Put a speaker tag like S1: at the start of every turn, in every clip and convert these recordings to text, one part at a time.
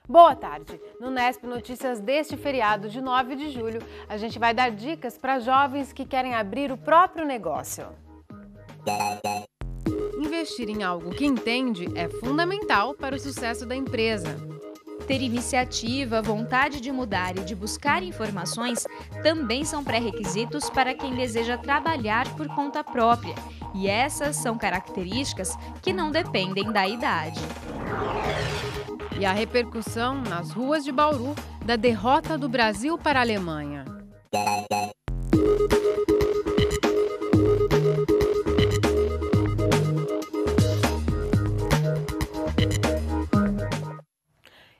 S1: Boa tarde! No Nesp Notícias deste feriado de 9 de julho, a gente vai dar dicas para jovens que querem abrir o próprio negócio. Investir em algo que entende é fundamental para o sucesso da empresa.
S2: Ter iniciativa, vontade de mudar e de buscar informações também são pré-requisitos para quem deseja trabalhar por conta própria. E essas são características que não dependem da idade.
S1: E a repercussão nas ruas de Bauru da derrota do Brasil para a Alemanha.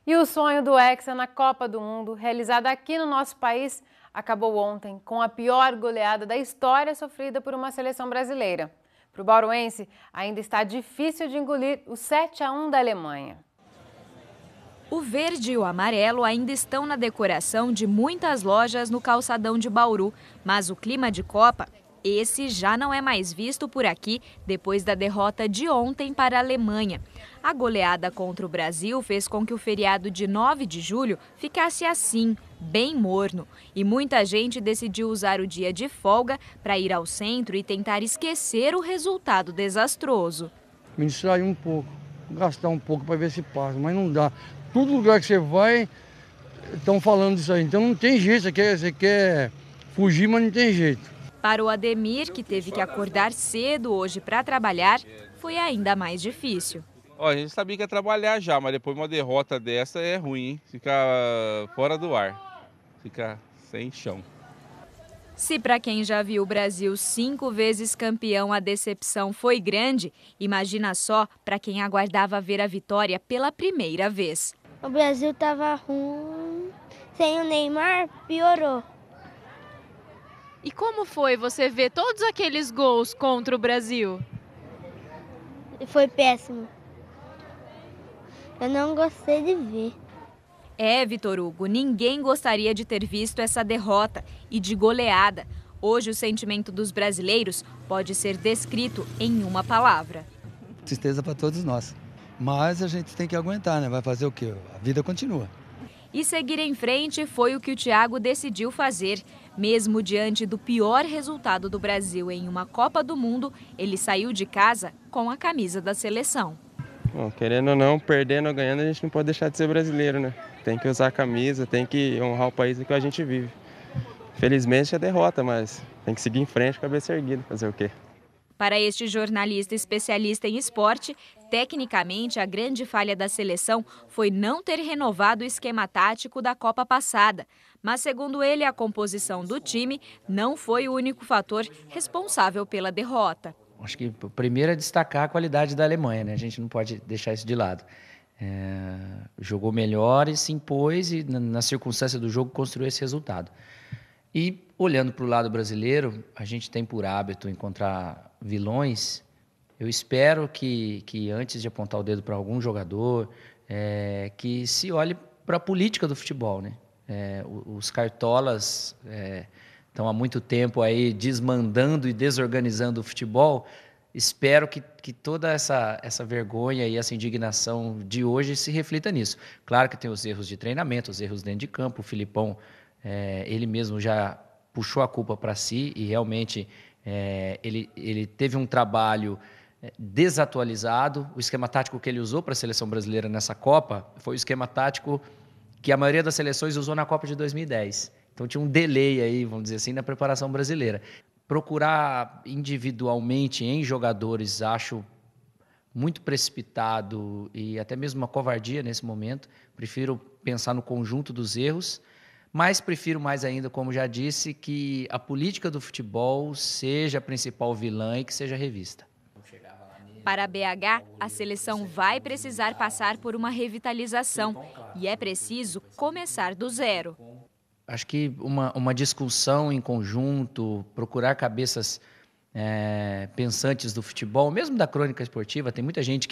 S1: E o sonho do Hexa na Copa do Mundo, realizado aqui no nosso país, acabou ontem com a pior goleada da história sofrida por uma seleção brasileira. Para o bauruense, ainda está difícil de engolir o 7-1 da Alemanha.
S2: O verde e o amarelo ainda estão na decoração de muitas lojas no calçadão de Bauru, mas o clima de Copa, esse já não é mais visto por aqui depois da derrota de ontem para a Alemanha. A goleada contra o Brasil fez com que o feriado de 9 de julho ficasse assim, bem morno. E muita gente decidiu usar o dia de folga para ir ao centro e tentar esquecer o resultado desastroso.
S3: Me distrair um pouco, gastar um pouco para ver se passa, mas não dá. Todo lugar que você vai, estão falando disso aí. Então não tem jeito, você quer fugir, mas não tem jeito.
S2: Para o Ademir, que teve que acordar cedo hoje para trabalhar, foi ainda mais difícil.
S4: A gente sabia que ia trabalhar já, mas depois de uma derrota dessa é ruim, hein? Ficar fora do ar, ficar sem chão.
S2: Se para quem já viu o Brasil 5 vezes campeão a decepção foi grande, imagina só para quem aguardava ver a vitória pela primeira vez.
S5: O Brasil estava ruim, sem o Neymar piorou.
S6: E como foi você ver todos aqueles gols contra o Brasil?
S5: Foi péssimo. Eu não gostei de ver.
S2: Vitor Hugo, ninguém gostaria de ter visto essa derrota e de goleada. Hoje o sentimento dos brasileiros pode ser descrito em uma palavra.
S7: Tristeza para todos nós. Mas a gente tem que aguentar, né? Vai fazer o quê? A vida continua.
S2: E seguir em frente foi o que o Thiago decidiu fazer. Mesmo diante do pior resultado do Brasil em uma Copa do Mundo, ele saiu de casa com a camisa da seleção.
S8: Bom, querendo ou não, perdendo ou ganhando, a gente não pode deixar de ser brasileiro, né? Tem que usar a camisa, tem que honrar o país em que a gente vive. Felizmente é derrota, mas tem que seguir em frente, cabeça erguida, fazer o quê?
S2: Para este jornalista especialista em esporte, tecnicamente a grande falha da seleção foi não ter renovado o esquema tático da Copa passada. Mas, segundo ele, a composição do time não foi o único fator responsável pela derrota.
S9: Acho que o primeiro é destacar a qualidade da Alemanha, né? A gente não pode deixar isso de lado. Jogou melhor e se impôs e, na circunstância do jogo, construiu esse resultado. E, olhando para o lado brasileiro, a gente tem por hábito encontrar vilões. Eu espero que antes de apontar o dedo para algum jogador, que se olhe para a política do futebol, né? Os cartolas estão há muito tempo aí desmandando e desorganizando o futebol. Espero que toda essa vergonha e essa indignação de hoje se reflita nisso. Claro que tem os erros de treinamento, os erros dentro de campo. O Filipão, ele mesmo já puxou a culpa para si e realmente ele teve um trabalho desatualizado. O esquema tático que ele usou para a seleção brasileira nessa Copa foi o esquema tático que a maioria das seleções usou na Copa de 2010. Então tinha um delay aí, vamos dizer assim, na preparação brasileira. Procurar individualmente em jogadores, acho muito precipitado e até mesmo uma covardia nesse momento. Prefiro pensar no conjunto dos erros, mas prefiro mais ainda, como já disse, que a política do futebol seja a principal vilã e que seja revista.
S2: Para a BH, a seleção vai precisar passar por uma revitalização e é preciso começar do zero.
S9: Acho que uma discussão em conjunto, procurar cabeças pensantes do futebol, mesmo da crônica esportiva, tem muita gente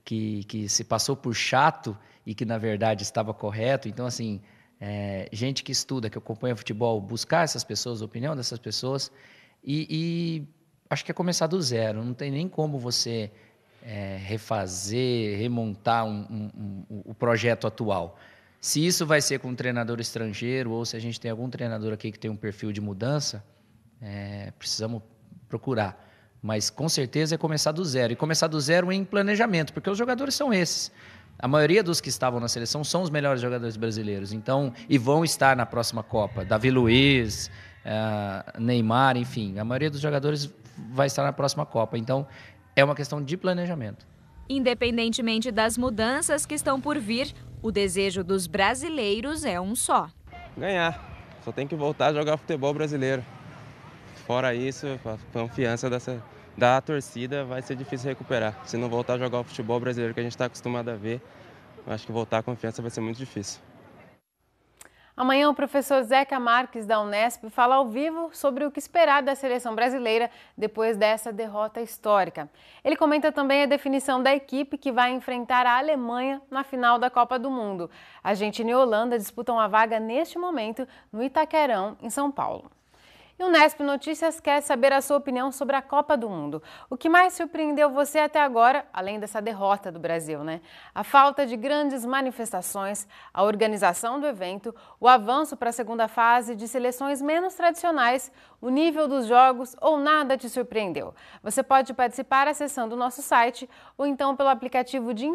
S9: que se passou por chato e que, na verdade, estava correto. Então, assim, gente que estuda, que acompanha futebol, buscar essas pessoas, a opinião dessas pessoas e acho que é começar do zero. Não tem nem como você refazer, remontar o projeto atual. Se isso vai ser com um treinador estrangeiro ou se a gente tem algum treinador aqui que tem um perfil de mudança, precisamos procurar. Mas com certeza é começar do zero. E começar do zero em planejamento, porque os jogadores são esses. A maioria dos que estavam na seleção são os melhores jogadores brasileiros. Então, e vão estar na próxima Copa. Davi Luiz, Neymar, enfim. A maioria dos jogadores vai estar na próxima Copa. Então, é uma questão de planejamento.
S2: Independentemente das mudanças que estão por vir, o desejo dos brasileiros é um só.
S8: Ganhar. Só tem que voltar a jogar futebol brasileiro. Fora isso, a confiança da torcida vai ser difícil recuperar. Se não voltar a jogar o futebol brasileiro que a gente está acostumado a ver, eu acho que voltar a confiança vai ser muito difícil.
S1: Amanhã o professor Zeca Marques da Unesp fala ao vivo sobre o que esperar da seleção brasileira depois dessa derrota histórica. Ele comenta também a definição da equipe que vai enfrentar a Alemanha na final da Copa do Mundo. Argentina e Holanda disputam a vaga neste momento no Itaquerão, em São Paulo. E o Unesp Notícias quer saber a sua opinião sobre a Copa do Mundo. O que mais surpreendeu você até agora, além dessa derrota do Brasil, né? A falta de grandes manifestações, a organização do evento, o avanço para a segunda fase de seleções menos tradicionais, o nível dos jogos ou nada te surpreendeu? Você pode participar acessando o nosso site ou então pelo aplicativo de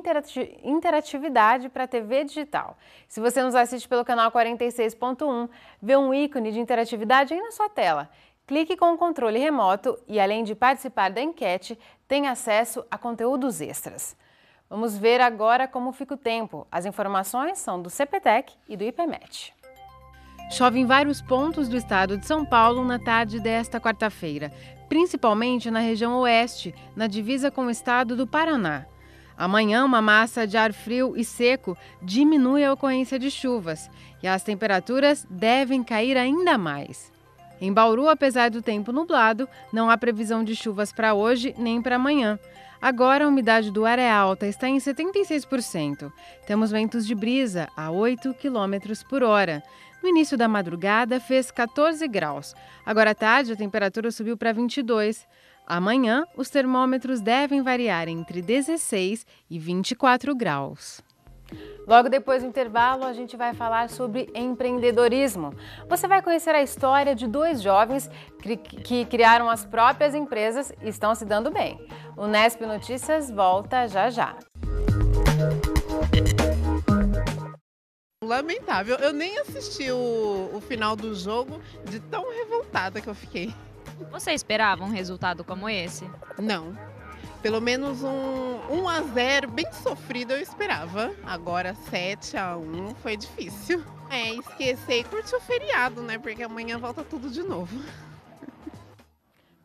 S1: interatividade para a TV digital. Se você nos assiste pelo canal 46.1, vê um ícone de interatividade aí na sua tela. Clique com o controle remoto e, além de participar da enquete, tem acesso a conteúdos extras. Vamos ver agora como fica o tempo. As informações são do CPTEC e do IPMET. Chove em vários pontos do estado de São Paulo na tarde desta quarta-feira, principalmente na região oeste, na divisa com o estado do Paraná. Amanhã, uma massa de ar frio e seco diminui a ocorrência de chuvas e as temperaturas devem cair ainda mais. Em Bauru, apesar do tempo nublado, não há previsão de chuvas para hoje nem para amanhã. Agora a umidade do ar é alta, está em 76%. Temos ventos de brisa a 8 km por hora. No início da madrugada fez 14 graus. Agora à tarde a temperatura subiu para 22. Amanhã os termômetros devem variar entre 16 e 24 graus. Logo depois do intervalo, a gente vai falar sobre empreendedorismo. Você vai conhecer a história de dois jovens que criaram as próprias empresas e estão se dando bem. O Unesp Notícias volta já já.
S10: Lamentável, eu nem assisti o final do jogo de tão revoltada que eu fiquei.
S6: Você esperava um resultado como esse?
S10: Não. Pelo menos um 1-0 bem sofrido eu esperava. Agora 7-1 foi difícil. Esquecer e curtir o feriado, né? Porque amanhã volta tudo de novo.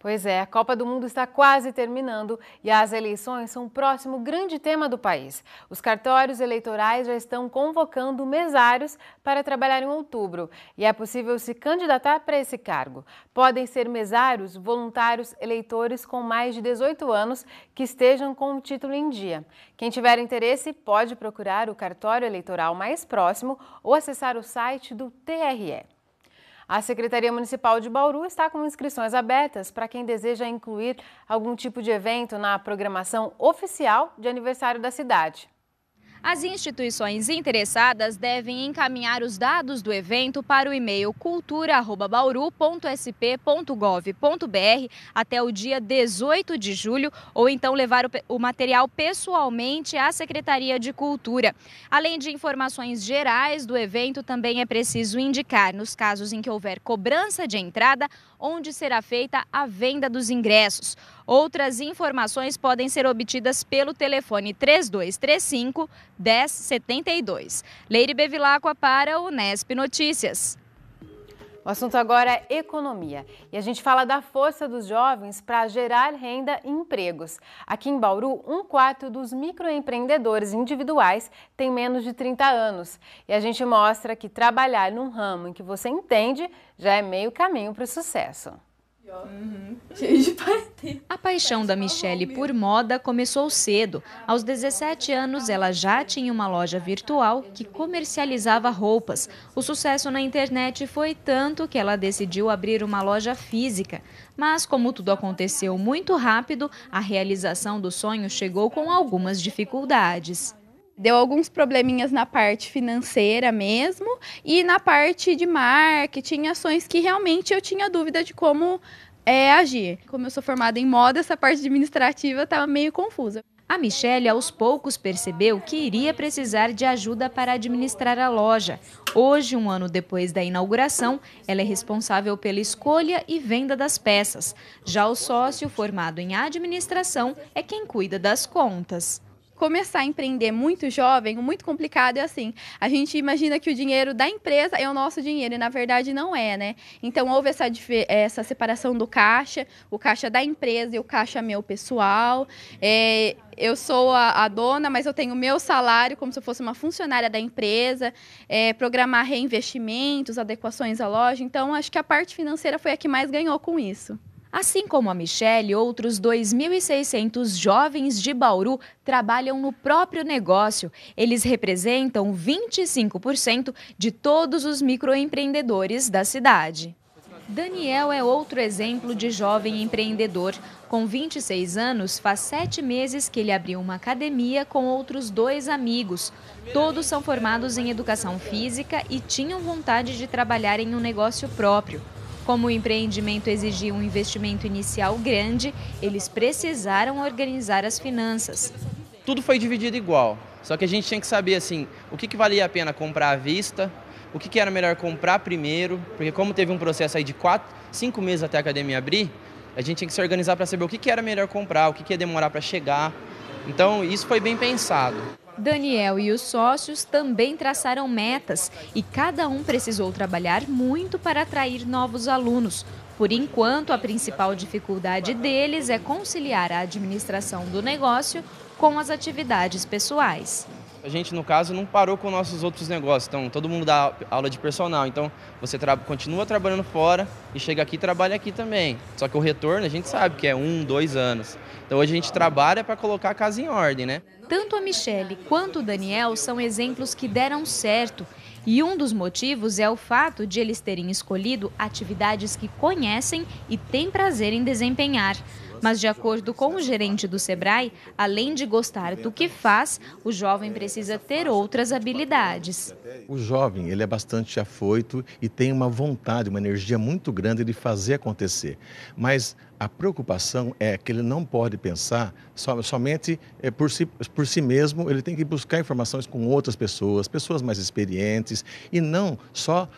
S1: Pois é, a Copa do Mundo está quase terminando e as eleições são o próximo grande tema do país. Os cartórios eleitorais já estão convocando mesários para trabalhar em outubro e é possível se candidatar para esse cargo. Podem ser mesários, voluntários, eleitores com mais de 18 anos que estejam com o título em dia. Quem tiver interesse pode procurar o cartório eleitoral mais próximo ou acessar o site do TRE. A Secretaria Municipal de Bauru está com inscrições abertas para quem deseja incluir algum tipo de evento na programação oficial de aniversário da cidade.
S2: As instituições interessadas devem encaminhar os dados do evento para o e-mail cultura@bauru.sp.gov.br até o dia 18 de julho ou então levar o material pessoalmente à Secretaria de Cultura. Além de informações gerais do evento, também é preciso indicar, nos casos em que houver cobrança de entrada, onde será feita a venda dos ingressos. Outras informações podem ser obtidas pelo telefone 3235-1072. Leire Bevilacqua para o Unesp Notícias.
S1: O assunto agora é economia e a gente fala da força dos jovens para gerar renda e empregos. Aqui em Bauru, 1/4 dos microempreendedores individuais tem menos de 30 anos. E a gente mostra que trabalhar num ramo em que você entende já é meio caminho para o sucesso.
S2: A paixão da Michele por moda começou cedo. Aos 17 anos, ela já tinha uma loja virtual que comercializava roupas. O sucesso na internet foi tanto que ela decidiu abrir uma loja física. Mas, como tudo aconteceu muito rápido, a realização do sonho chegou com algumas dificuldades.
S11: Deu alguns probleminhas na parte financeira mesmo e na parte de marketing, ações que realmente eu tinha dúvida de como agir. Como eu sou formada em moda, essa parte administrativa estava meio confusa.
S2: A Michele, aos poucos, percebeu que iria precisar de ajuda para administrar a loja. Hoje, um ano depois da inauguração, ela é responsável pela escolha e venda das peças. Já o sócio, formado em administração, é quem cuida das contas.
S11: Começar a empreender muito jovem, muito complicado é assim, a gente imagina que o dinheiro da empresa é o nosso dinheiro e na verdade não é, né? Então houve essa separação do caixa, o caixa da empresa e o caixa meu pessoal. Eu sou a dona, mas eu tenho o meu salário como se eu fosse uma funcionária da empresa, programar reinvestimentos, adequações à loja, então acho que a parte financeira foi a que mais ganhou com isso.
S2: Assim como a Michele, outros 2.600 jovens de Bauru trabalham no próprio negócio. Eles representam 25% de todos os microempreendedores da cidade. Daniel é outro exemplo de jovem empreendedor. Com 26 anos, faz 7 meses que ele abriu uma academia com outros 2 amigos. Todos são formados em educação física e tinham vontade de trabalhar em um negócio próprio. Como o empreendimento exigia um investimento inicial grande, eles precisaram organizar as finanças.
S12: Tudo foi dividido igual, só que a gente tinha que saber assim, o que valia a pena comprar à vista, o que era melhor comprar primeiro, porque como teve um processo aí de 5 meses até a academia abrir, a gente tinha que se organizar para saber o que era melhor comprar, o que ia demorar para chegar. Então isso foi bem pensado.
S2: Daniel e os sócios também traçaram metas e cada um precisou trabalhar muito para atrair novos alunos. Por enquanto, a principal dificuldade deles é conciliar a administração do negócio com as atividades pessoais.
S12: A gente, no caso, não parou com nossos outros negócios, então todo mundo dá aula de personal, então você continua trabalhando fora e chega aqui e trabalha aqui também. Só que o retorno a gente sabe que é 1, 2 anos. Então hoje a gente trabalha para colocar a casa em ordem, né?
S2: Tanto a Michele quanto o Daniel são exemplos que deram certo. E um dos motivos é o fato de eles terem escolhido atividades que conhecem e têm prazer em desempenhar. Mas, de acordo com o gerente do Sebrae, além de gostar do que faz, o jovem precisa ter outras habilidades.
S13: O jovem, ele é bastante afoito e tem uma vontade, uma energia muito grande de fazer acontecer. Mas a preocupação é que ele não pode pensar somente por si mesmo, ele tem que buscar informações com outras pessoas mais experientes e não só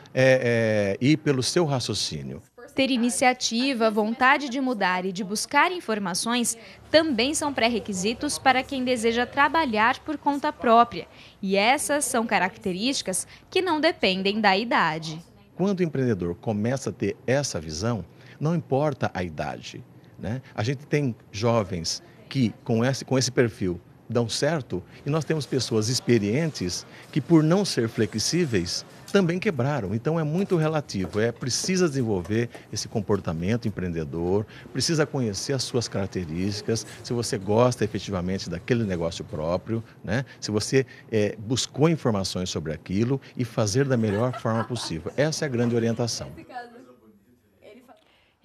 S13: ir pelo seu raciocínio.
S2: Ter iniciativa, vontade de mudar e de buscar informações também são pré-requisitos para quem deseja trabalhar por conta própria. E essas são características que não dependem da idade.
S13: Quando o empreendedor começa a ter essa visão, não importa a idade, né? A gente tem jovens que com esse perfil dão certo e nós temos pessoas experientes que, por não ser flexíveis, também quebraram. Então é muito relativo, precisa desenvolver esse comportamento empreendedor, precisa conhecer as suas características, se você gosta efetivamente daquele negócio próprio, né? Se você buscou informações sobre aquilo e fazer da melhor forma possível. Essa é a grande orientação.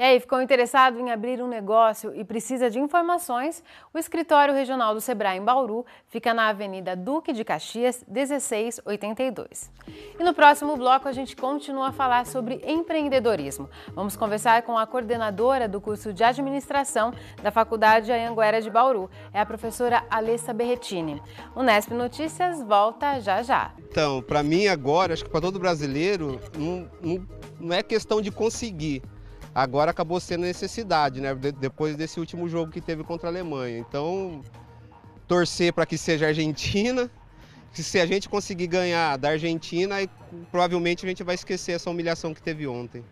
S1: E aí, ficou interessado em abrir um negócio e precisa de informações? O Escritório Regional do Sebrae em Bauru fica na Avenida Duque de Caxias, 1682. E no próximo bloco a gente continua a falar sobre empreendedorismo. Vamos conversar com a coordenadora do curso de administração da Faculdade Anhanguera de Bauru, é a professora Alessa Berretini. O Nesp Notícias volta já já.
S14: Então, para mim agora, acho que para todo brasileiro, não é questão de conseguir. Agora acabou sendo necessidade, né? Depois desse último jogo que teve contra a Alemanha. Então, torcer para que seja a Argentina. Se a gente conseguir ganhar da Argentina, provavelmente a gente vai esquecer essa humilhação que teve ontem.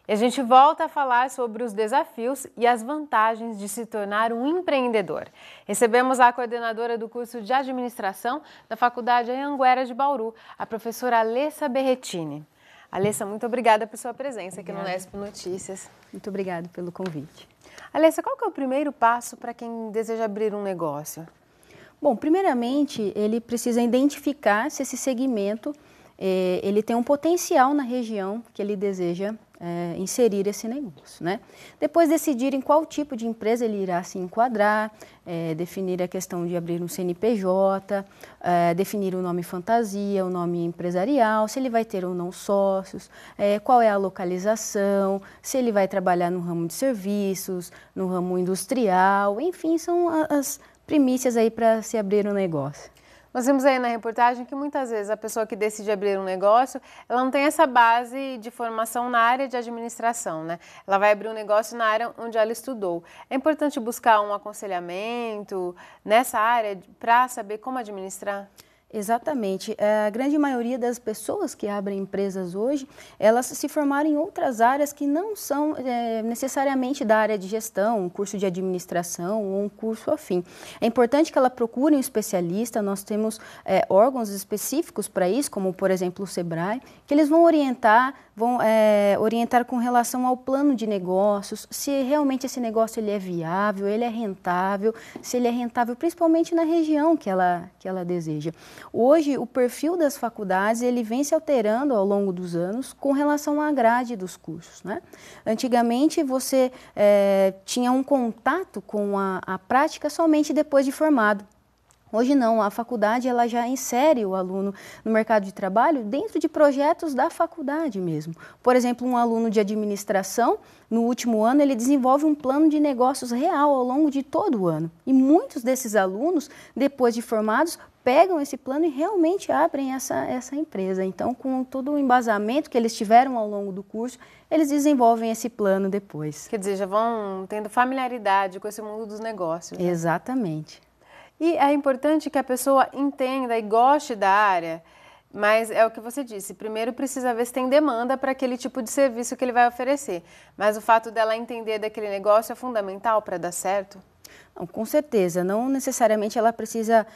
S1: E a gente volta a falar sobre os desafios e as vantagens de se tornar um empreendedor. Recebemos a coordenadora do curso de administração da Faculdade Anhanguera de Bauru, a professora Alessa Berretini. Alessa, muito obrigada por sua presença aqui no Nesp Notícias.
S15: Muito obrigada pelo convite.
S1: Alessa, qual que é o primeiro passo para quem deseja abrir um negócio?
S15: Bom, primeiramente, ele precisa identificar se esse segmento ele tem um potencial na região que ele deseja inserir esse negócio, né? Depois decidir em qual tipo de empresa ele irá se enquadrar, definir a questão de abrir um CNPJ, definir o nome fantasia, o nome empresarial, se ele vai ter ou não sócios, qual é a localização, se ele vai trabalhar no ramo de serviços, no ramo industrial, enfim, são as primícias aí para se abrir um negócio.
S1: Nós vimos aí na reportagem que muitas vezes a pessoa que decide abrir um negócio, ela não tem essa base de formação na área de administração, né? Ela vai abrir um negócio na área onde ela estudou. É importante buscar um aconselhamento nessa área para saber como administrar?
S15: Exatamente. A grande maioria das pessoas que abrem empresas hoje, elas se formaram em outras áreas que não são necessariamente da área de gestão, um curso de administração ou um curso afim. É importante que ela procure um especialista, nós temos órgãos específicos para isso, como por exemplo o Sebrae, que eles vão orientar com relação ao plano de negócios, se realmente esse negócio ele é viável, ele é rentável, se ele é rentável principalmente na região que ela deseja. Hoje, o perfil das faculdades ele vem se alterando ao longo dos anos com relação à grade dos cursos, né? Antigamente, você tinha um contato com a prática somente depois de formado. Hoje não, a faculdade ela já insere o aluno no mercado de trabalho dentro de projetos da faculdade mesmo. Por exemplo, um aluno de administração, no último ano, ele desenvolve um plano de negócios real ao longo de todo o ano. E muitos desses alunos, depois de formados, pegam esse plano e realmente abrem essa empresa. Então, com todo o embasamento que eles tiveram ao longo do curso, eles desenvolvem esse plano depois.
S1: Quer dizer, já vão tendo familiaridade com esse mundo dos negócios, né?
S15: Exatamente.
S1: E é importante que a pessoa entenda e goste da área, mas é o que você disse, primeiro precisa ver se tem demanda para aquele tipo de serviço que ele vai oferecer. Mas o fato dela entender daquele negócio é fundamental para dar certo?
S15: Não, com certeza, não necessariamente ela precisa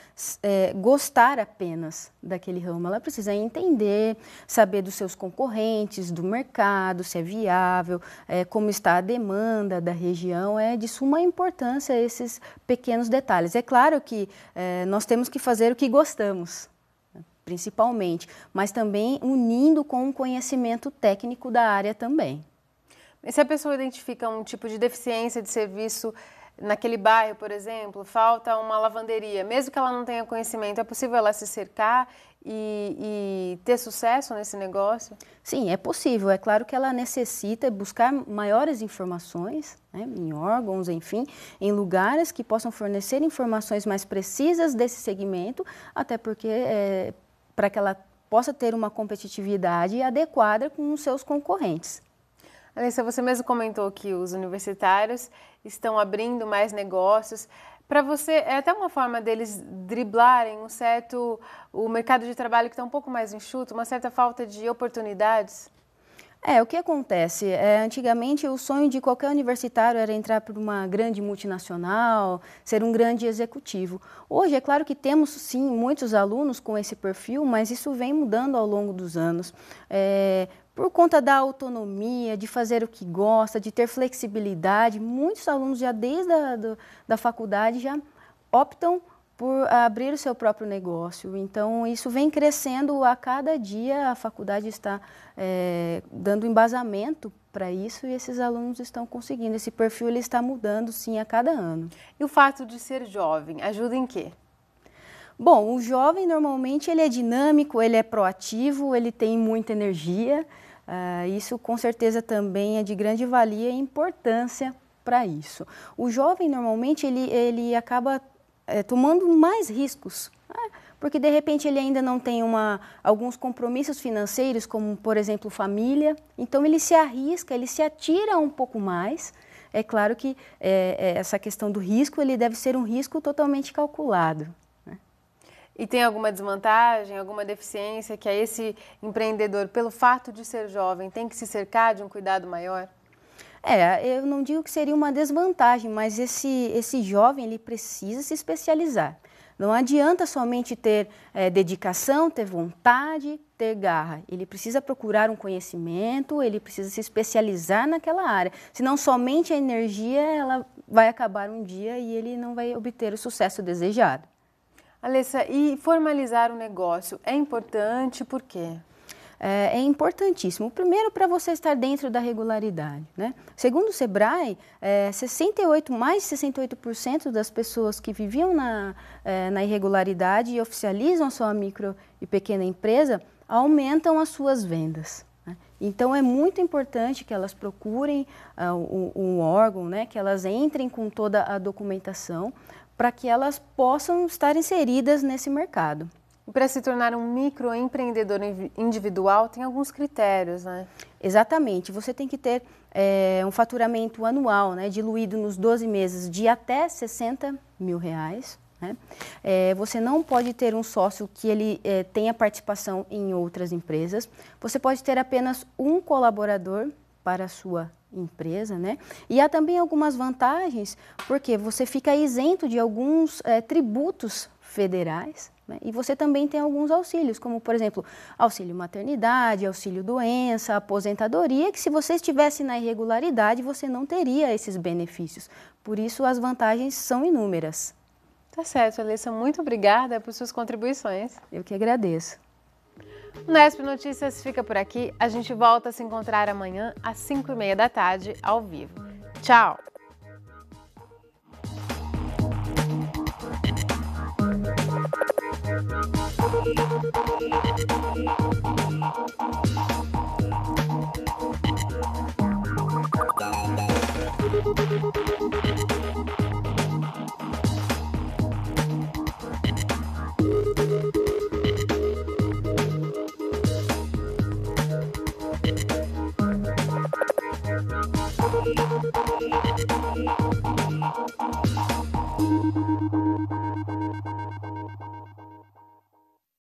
S15: gostar apenas daquele ramo, ela precisa entender, saber dos seus concorrentes, do mercado, se é viável, como está a demanda da região, é de suma importância esses pequenos detalhes. É claro que nós temos que fazer o que gostamos, principalmente, mas também unindo com o conhecimento técnico da área também.
S1: E se a pessoa identifica um tipo de deficiência de serviço naquele bairro, por exemplo, falta uma lavanderia, mesmo que ela não tenha conhecimento, é possível ela se cercar e ter sucesso nesse negócio?
S15: Sim, é possível. É claro que ela necessita buscar maiores informações, né, em órgãos, enfim, em lugares que possam fornecer informações mais precisas desse segmento, até porque para que ela possa ter uma competitividade adequada com os seus concorrentes.
S1: Alissa, você mesmo comentou que os universitários estão abrindo mais negócios. Para você, é até uma forma deles driblarem o mercado de trabalho que está um pouco mais enxuto, uma certa falta de oportunidades?
S15: O que acontece? Antigamente, o sonho de qualquer universitário era entrar por uma grande multinacional, ser um grande executivo. Hoje, é claro que temos, sim, muitos alunos com esse perfil, mas isso vem mudando ao longo dos anos. Por conta da autonomia, de fazer o que gosta, de ter flexibilidade, muitos alunos já desde da faculdade já optam por abrir o seu próprio negócio. Então, isso vem crescendo a cada dia, a faculdade está dando embasamento para isso e esses alunos estão conseguindo. Esse perfil ele está mudando, sim, a cada ano.
S1: E o fato de ser jovem ajuda em quê?
S15: Bom, o jovem normalmente ele é dinâmico, ele é proativo, ele tem muita energia. Isso com certeza também é de grande valia e importância para isso. O jovem normalmente ele acaba tomando mais riscos, porque de repente ele ainda não tem alguns compromissos financeiros, como por exemplo família, então ele se arrisca, ele se atira um pouco mais. É claro que essa questão do risco ele deve ser um risco totalmente calculado.
S1: E tem alguma desvantagem, alguma deficiência que esse empreendedor, pelo fato de ser jovem, tem que se cercar de um cuidado maior?
S15: Eu não digo que seria uma desvantagem, mas esse jovem ele precisa se especializar. Não adianta somente ter dedicação, ter vontade, ter garra. Ele precisa procurar um conhecimento, ele precisa se especializar naquela área. Senão somente a energia ela vai acabar um dia e ele não vai obter o sucesso desejado.
S1: Alessa, e formalizar o negócio é importante por quê?
S15: É importantíssimo. Primeiro, para você estar dentro da regularidade, né? Segundo o Sebrae, mais de 68% das pessoas que viviam na irregularidade e oficializam a sua micro e pequena empresa aumentam as suas vendas. Né? Então, é muito importante que elas procurem um órgão, né? Que elas entrem com toda a documentação para que elas possam estar inseridas nesse mercado.
S1: E para se tornar um microempreendedor individual, tem alguns critérios, né?
S15: Exatamente. Você tem que ter um faturamento anual, né, diluído nos 12 meses de até R$60 mil. Né? Você não pode ter um sócio que ele tenha participação em outras empresas. Você pode ter apenas um colaborador para a sua empresa, né? E há também algumas vantagens, porque você fica isento de alguns tributos federais, né? E você também tem alguns auxílios, como, por exemplo, auxílio maternidade, auxílio doença, aposentadoria, que se você estivesse na irregularidade, você não teria esses benefícios. Por isso, as vantagens são inúmeras.
S1: Tá certo, Alessa, muito obrigada por suas contribuições.
S15: Eu que agradeço.
S1: O Nesp Notícias fica por aqui. A gente volta a se encontrar amanhã às 5h30 da tarde, ao vivo. Tchau!
S16: Thank you.